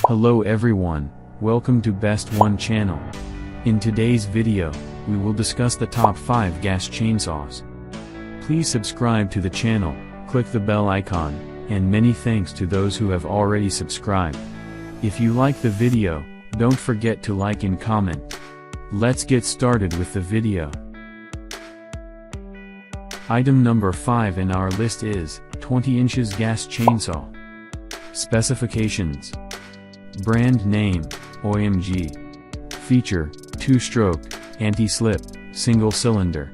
Hello everyone, welcome to Best One channel. In today's video, we will discuss the top 5 gas chainsaws. Please subscribe to the channel, click the bell icon, and many thanks to those who have already subscribed. If you like the video, don't forget to like and comment. Let's get started with the video. Item number 5 in our list is 20 inches gas chainsaw. Specifications. Brand name, OMG. Feature, 2-stroke, anti-slip, single cylinder.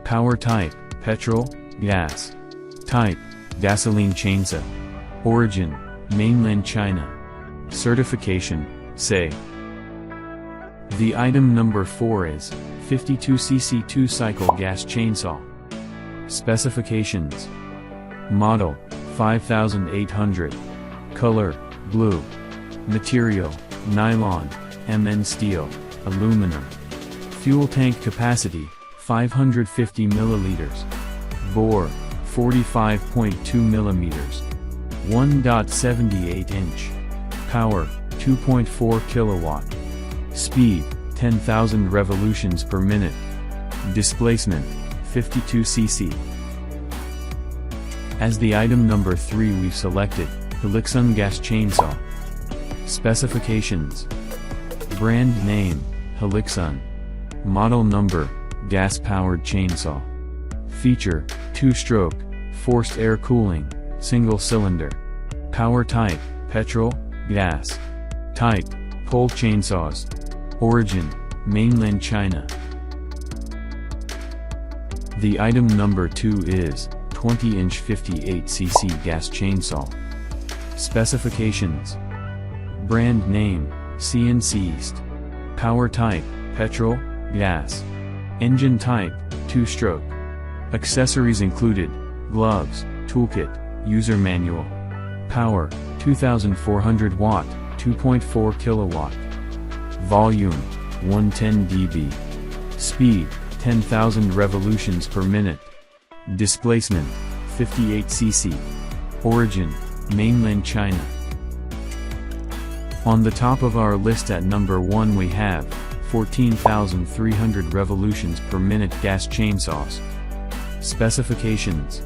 Power type, petrol, gas. Type, gasoline chainsaw. Origin, mainland China. Certification, SAE. The item number 4 is 52cc 2-cycle gas chainsaw. Specifications. Model, 5800. Color, blue. Material, nylon, MN steel, aluminum. Fuel tank capacity, 550 milliliters. Bore, 45.2 millimeters. 1.78 inch. Power, 2.4 kilowatt. Speed, 10,000 revolutions per minute. Displacement, 52 cc. As the item number 3 we've selected, Helixon gas chainsaw. Specifications. Brand name, Helixon. Model number, gas-powered chainsaw. Feature, 2-stroke, forced air cooling, single cylinder. Power type, petrol, gas. Type, pole chainsaws. Origin, mainland China. The item number 2 is 20-inch 58cc gas chainsaw. Specifications. Brand name, CNC East. Power type, petrol, gas. Engine type, 2-stroke. Accessories included, gloves, toolkit, user manual. Power, 2400 watt, 2.4 kilowatt. Volume, 110 dB. Speed, 10,000 revolutions per minute. Displacement, 58 cc. Origin, mainland China. On the top of our list at number 1 we have 14,300 revolutions per minute gas chainsaws. Specifications.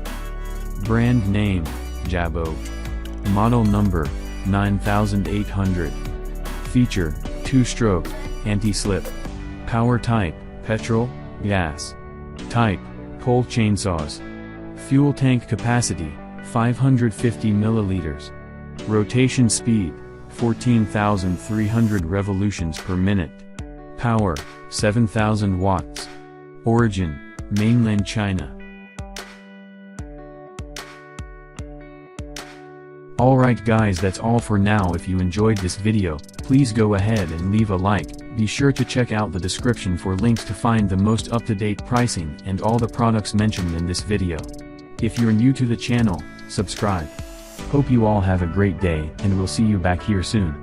Brand name, Jabot. Model number, 9800. Feature, 2-stroke, anti-slip. Power type, petrol, gas. Type, pole chainsaws. Fuel tank capacity, 550 milliliters. Rotation speed, 14,300 revolutions per minute. Power, 7,000 watts. Origin, mainland China. Alright guys, that's all for now. If you enjoyed this video, please go ahead and leave a like. Be sure to check out the description for links to find the most up-to-date pricing and all the products mentioned in this video. If you're new to the channel, subscribe. Hope you all have a great day and we'll see you back here soon.